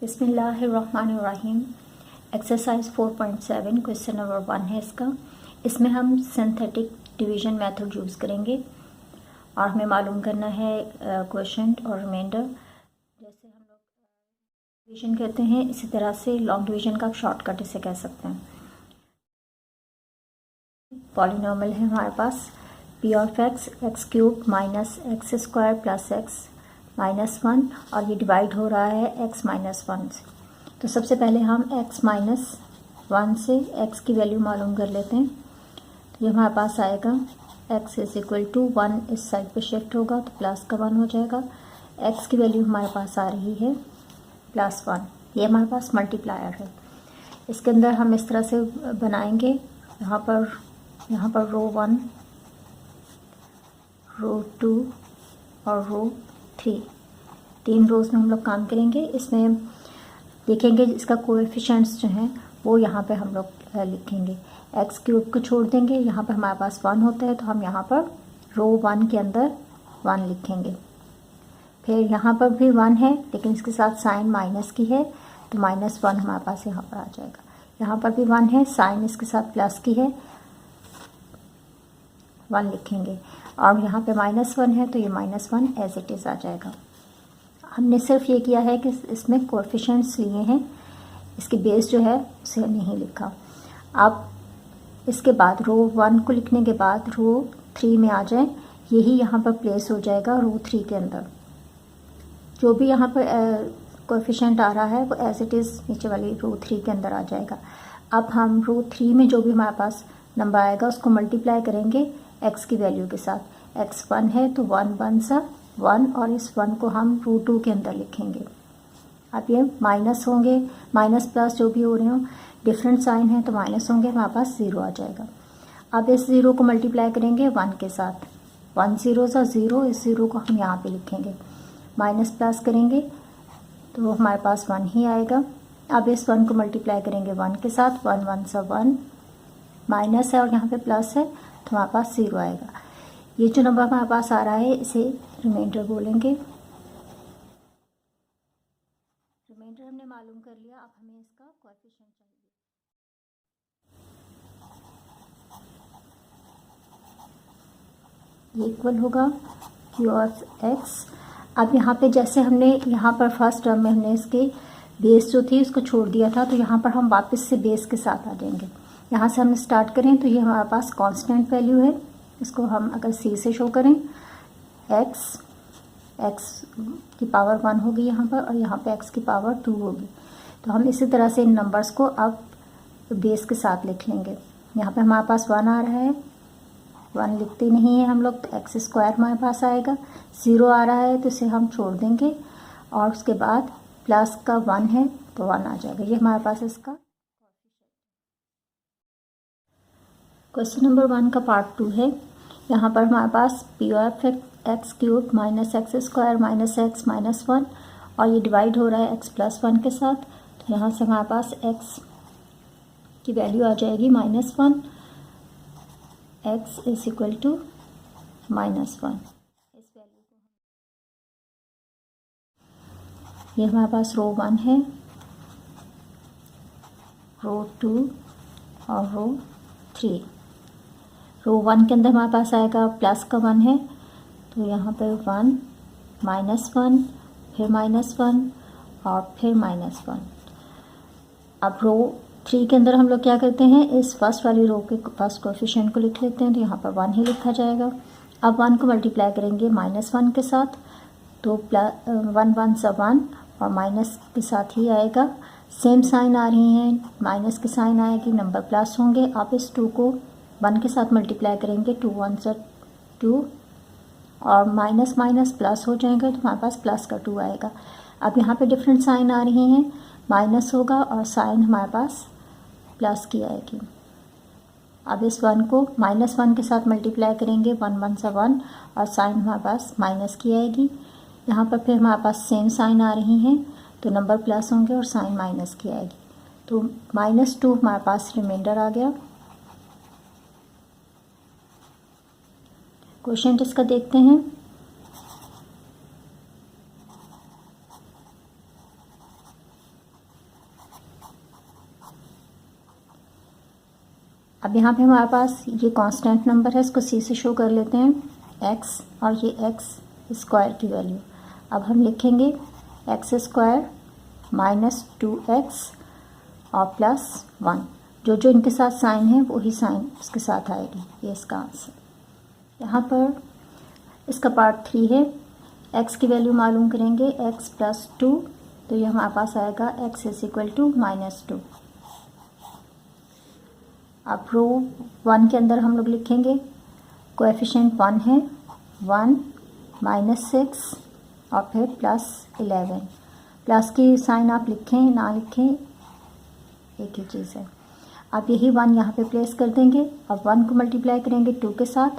बिस्मिल्लाहिर्रहमानिर्रहीम। Exercise 4.7 question number 1 है इसका। इसमें हम सिंथेटिक डिवीजन मेथड यूज़ करेंगे और हमें मालूम करना है क्वोशंट और रिमाइंडर। जैसे हम लोग डिवीजन कहते हैं, इसी तरह से लॉन्ग डिवीजन का शॉर्टकट इसे कह सकते हैं। पॉलिनोमियल है हमारे पास p of x cube minus x square plus x minus 1 और ये डिवाइड हो रहा है x माइनस 1 से। तो सबसे पहले हम x माइनस 1 से x की वैल्यू मालूम कर लेते हैं। तो ये हमारे पास आएगा x इज इक्वल टू 1, इस साइड पे शिफ्ट होगा तो प्लस का 1 हो जाएगा। x की वैल्यू हमारे पास आ रही है प्लस 1, ये हमारे पास मल्टीप्लायर है। इसके अंदर हम इस तरह से बनाएंगे, यहाँ पर रो 1, रो 2 और रो 3 रोज़ में हम लोग काम करेंगे। इसमें देखेंगे इसका कोएफिशिएंट्स जो हैं वो यहाँ पे हम लोग लिखेंगे। एक्स क्यूब को छोड़ देंगे, यहाँ पर हमारे पास 1 होता है तो हम यहाँ पर रो 1 के अंदर 1 लिखेंगे। फिर यहाँ पर भी 1 है लेकिन इसके साथ साइन माइनस की है तो माइनस 1 हमारे पास यहाँ पर आ जाएगा। यहाँ पर भी 1 है, साइन इसके साथ प्लस की है, 1 लिखेंगे। और यहाँ पे माइनस 1 है तो ये माइनस 1 एज इट इज़ आ जाएगा। हमने सिर्फ ये किया है कि इसमें कोएफिशिएंट्स लिए हैं, इसकी बेस जो है उसे नहीं लिखा। अब इसके बाद रो 1 को लिखने के बाद रो 3 में आ जाए, यही यहाँ पर प्लेस हो जाएगा रो 3 के अंदर। जो भी यहाँ पर कोएफिशिएंट आ रहा है वो एज इट इज़ नीचे वाली रो 3 के अंदर आ जाएगा। अब हम रो 3 में जो भी हमारे पास नंबर आएगा उसको मल्टीप्लाई करेंगे x की वैल्यू के साथ। x 1 है तो 1 1 सा 1 और इस 1 को हम रो 2 के अंदर लिखेंगे। अब ये माइनस होंगे, माइनस प्लस जो भी हो रहे हो, डिफरेंट साइन है तो माइनस होंगे, हमारे पास 0 आ जाएगा। अब इस 0 को मल्टीप्लाई करेंगे 1 के साथ, 1 0 सा 0, इस 0 को हम यहाँ पे लिखेंगे। माइनस प्लस करेंगे तो हमारे पास 1 ही आएगा। अब इस 1 को मल्टीप्लाई करेंगे 1 के साथ, 1 1 सा 1, माइनस है और यहाँ पे प्लस है तो हमारे पास 0 आएगा। ये जो नंबर हमारे पास आ रहा है इसे रिमाइंडर बोलेंगे। रिमाइंडर हमने मालूम कर लिया, अब हमें इसका कोएफिशिएंट चाहिए। ये इक्वल होगा क्यू ऑफ एक्स। अब यहाँ पे जैसे हमने यहाँ पर फर्स्ट टर्म में हमने इसकी बेस जो थी उसको छोड़ दिया था, तो यहाँ पर हम वापस से बेस के साथ आ जाएंगे। यहाँ से हम स्टार्ट करें तो ये हमारे पास कांस्टेंट वैल्यू है, इसको हम अगर c से शो करें, x की पावर 1 होगी यहाँ पर और यहाँ पे x की पावर 2 होगी। तो हम इसी तरह से इन नंबर्स को अब बेस के साथ लिख लेंगे। यहाँ पे हमारे पास 1 आ रहा है, 1 लिखते नहीं है हम लोग तो एक्स स्क्वायर हमारे पास आएगा। 0 आ रहा है तो इसे हम छोड़ देंगे और उसके बाद प्लस का 1 है तो 1 आ जाएगा। ये हमारे पास इसका क्वेश्चन नंबर 1 का पार्ट 2 है। यहाँ पर हमारे पास p of x cube minus x square minus x minus 1 और ये डिवाइड हो रहा है x प्लस 1 के साथ। तो यहाँ से हमारे पास x की वैल्यू आ जाएगी minus 1, x is equal to minus 1। इस वैल्यू को ये हमारे पास रो 1 है, रो 2 और रो 3। रो 1 के अंदर हमारे पास आएगा प्लस का 1 है तो यहाँ पर 1 माइनस 1 फिर माइनस 1 और फिर माइनस 1। अब रो 3 के अंदर हम लोग क्या करते हैं, इस फर्स्ट वाली रो के फर्स्ट कोएफिशिएंट को लिख लेते हैं तो यहाँ पर 1 ही लिखा जाएगा। अब 1 को मल्टीप्लाई करेंगे माइनस 1 के साथ तो 1 1 सा 1 और माइनस के साथ ही आएगा। सेम साइन आ रही हैं, माइनस के साइन आएगी, नंबर प्लस होंगे। आप इस 2 को 1 के साथ मल्टीप्लाई करेंगे, 2 1 सा 2 और माइनस माइनस प्लस हो जाएगा तो हमारे पास प्लस का 2 आएगा। अब यहाँ पे डिफरेंट साइन आ रही हैं, माइनस होगा और साइन हमारे पास प्लस की आएगी। अब इस 1 को माइनस 1 के साथ मल्टीप्लाई करेंगे, 1 1 सा 1 और साइन हमारे पास माइनस की आएगी। यहाँ पर फिर हमारे पास सेम साइन आ रही हैं तो नंबर प्लस होंगे और साइन माइनस की आएगी। तो -2 हमारे पास रिमाइंडर आ गया। क्वेश्चन इसका देखते हैं। अब यहाँ पे हमारे पास ये कांस्टेंट नंबर है, इसको सी से शो कर लेते हैं, एक्स और ये एक्स स्क्वायर की वैल्यू। अब हम लिखेंगे एक्स स्क्वायर माइनस 2x और प्लस 1। जो जो इनके साथ साइन है वही साइन इसके साथ आएगी, ये इसका आंसर। यहाँ पर इसका पार्ट 3 है, x की वैल्यू मालूम करेंगे, x प्लस 2, तो ये हमारे पास आएगा x इज इक्वल टू -2। अब रो 1 के अंदर हम लोग लिखेंगे कोएफिशिएंट 1 है, 1 -6 और फिर +11। प्लस की साइन आप लिखें ना लिखें एक ही चीज़ है। अब यही 1 यहाँ पे प्लेस कर देंगे। अब 1 को मल्टीप्लाई करेंगे 2 के साथ,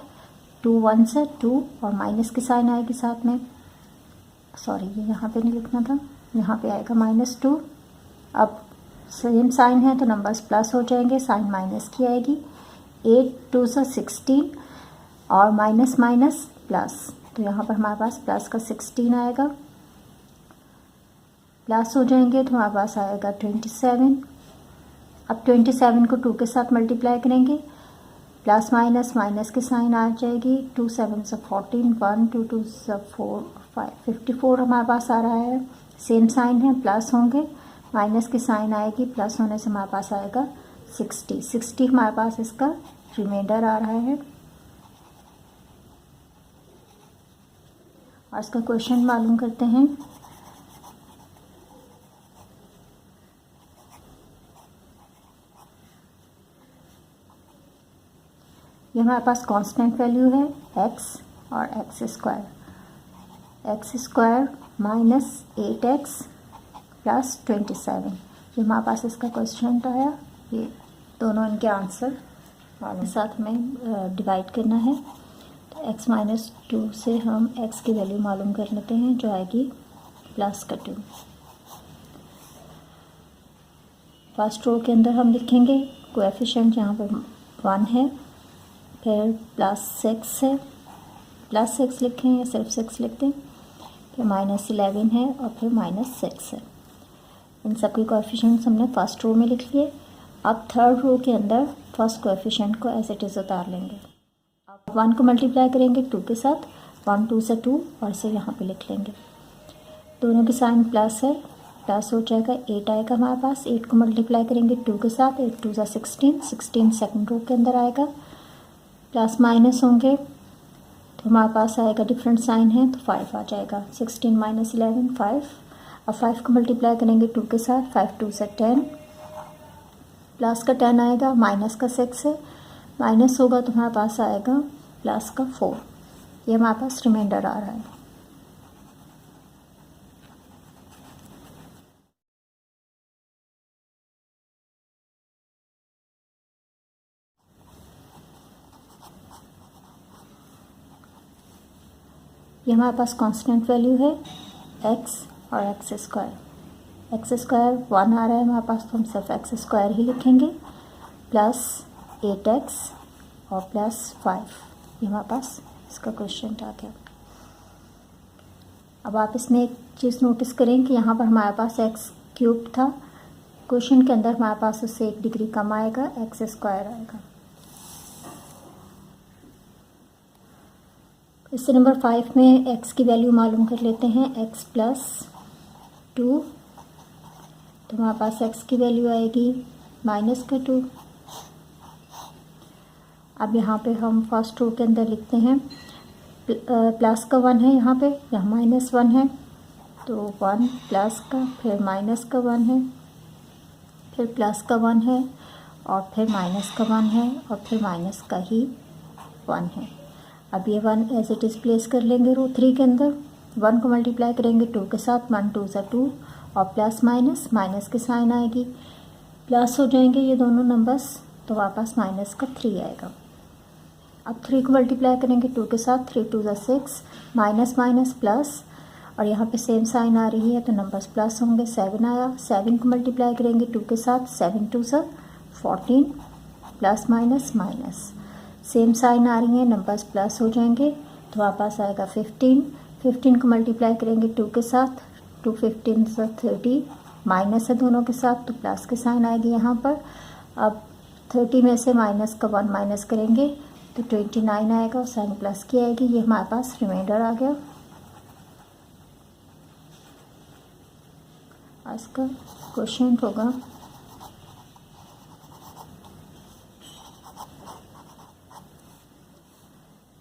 2 1 से 2 और माइनस की साइन आएगी साथ में, सॉरी ये यहाँ पे नहीं लिखना था, यहाँ पे आएगा -2। अब सेम साइन है तो नंबर्स प्लस हो जाएंगे, साइन माइनस की आएगी, 8 2 से 16 और माइनस माइनस प्लस, तो यहाँ पर हमारे पास प्लस का 16 आएगा, प्लस हो जाएंगे तो हमारे पास आएगा 27। अब 27 को 2 के साथ मल्टीप्लाई करेंगे, प्लस माइनस माइनस की साइन आ जाएगी, 2 7 से 14, 1 2 2 से 4 5 54 हमारे पास आ रहा है। सेम साइन है, प्लस होंगे, माइनस की साइन आएगी, प्लस होने से हमारे पास आएगा 60 हमारे पास इसका रिमाइंडर आ रहा है। और इसका क्वेश्चन मालूम करते हैं। ये हमारे पास कांस्टेंट वैल्यू है x और x square minus 8x plus 27, ये हमारे पास इसका क्वेश्चन आया। ये दोनों इनके आंसर और साथ में डिवाइड करना है, तो x -2 से हम x की वैल्यू मालूम कर लेते हैं जो आएगी +2। फर्स्ट रो के अंदर हम लिखेंगे कोएफिशिएंट यहाँ पर 1 है, फिर +6 है, +6 लिखें या सिर्फ 6 लिखते हैं, फिर -11 है और फिर -6 है। इन सबके कोएफिशिएंट्स हमने फर्स्ट रो में लिख लिए। अब थर्ड रो के अंदर फर्स्ट कोएफिशिएंट को एज इट इज़ उतार लेंगे। अब 1 को मल्टीप्लाई करेंगे 2 के साथ, 1 2 से 2 और इसे यहाँ पे लिख लेंगे। दोनों की साइन प्लस है, प्लस हो जाएगा, 8 आएगा हमारे पास। 8 को मल्टीप्लाई करेंगे 2 के साथ, 8 2 से 16 सेकंड रो के अंदर आएगा। प्लस माइनस होंगे तो हमारे पास आएगा, डिफरेंट साइन है तो 5 आ जाएगा। 16 - 11 5। अब 5 को मल्टीप्लाई करेंगे 2 के साथ, 5 2 से 10, प्लस का 10 आएगा, माइनस का 6 है, माइनस होगा तो हमारे पास आएगा प्लस का 4। ये हमारे पास रिमाइंडर आ रहा है। ये हमारे पास कांस्टेंट वैल्यू है x और x स्क्वायर 1 आ रहा है हमारे पास, तो हम सिर्फ x स्क्वायर ही लिखेंगे, प्लस 8x और प्लस 5। ये हमारे पास इसका क्वेश्चन आ गया। अब आप इसमें एक चीज़ नोटिस करें कि यहाँ पर हमारे पास x³ था, क्वेश्चन के अंदर हमारे पास उससे 1 डिग्री कम आएगा, x स्क्वायर आएगा। इससे नंबर 5 में x की वैल्यू मालूम कर लेते हैं, x + 2, तो हमारे पास x की वैल्यू आएगी -2। अब यहाँ पे हम फर्स्ट रो के अंदर लिखते हैं, प्लस का 1 है यहाँ पे, यहाँ -1 है, तो 1 प्लस का, फिर माइनस का 1 है, फिर प्लस का 1 है और फिर माइनस का 1 है और फिर माइनस का ही 1 है। अब ये 1 एज इट इज़ प्लेस कर लेंगे रो 3 के अंदर। 1 को मल्टीप्लाई करेंगे 2 के साथ, 1 2 से 2 और प्लस माइनस की साइन आएगी, प्लस हो जाएंगे ये दोनों नंबर्स, तो वापस माइनस का 3 आएगा। अब 3 को मल्टीप्लाई करेंगे 2 के साथ, 3 2 से 6, माइनस प्लस, और यहाँ पे सेम साइन आ रही है तो नंबर्स प्लस होंगे। 7 आया, 7 को मल्टीप्लाई करेंगे 2 के साथ, 7 2 से 14, प्लस माइनस, सेम साइन आ रही है, नंबर्स प्लस हो जाएंगे तो वापस आएगा 15 को मल्टीप्लाई करेंगे 2 के साथ, 2 15 से 30, माइनस है दोनों के साथ तो प्लस की साइन आएगी यहाँ पर। अब 30 में से माइनस का 1 माइनस करेंगे तो 29 आएगा, साइन प्लस की आएगी। ये हमारे पास रिमाइंडर आ गया। आज का क्वेश्चन होगा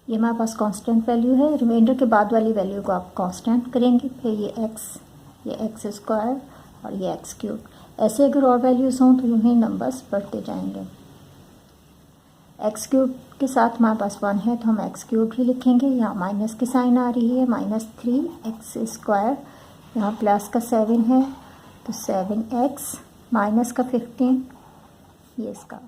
ये हमारे पास कांस्टेंट वैल्यू है, रिमाइंडर के बाद वाली वैल्यू को आप कांस्टेंट करेंगे, फिर ये एक्स स्क्वायर और ये एक्स क्यूब। ऐसे अगर और वैल्यूज़ हों तो यूँ ही नंबर्स बढ़ते जाएंगे। एक्स क्यूब के साथ हमारे पास 1 है तो हम एक्स क्यूब ही लिखेंगे। यहाँ माइनस की साइन आ रही है, -3 एक्स स्क्वायर, यहाँ प्लस का 7 है तो 7x माइनस का 15, ये इसका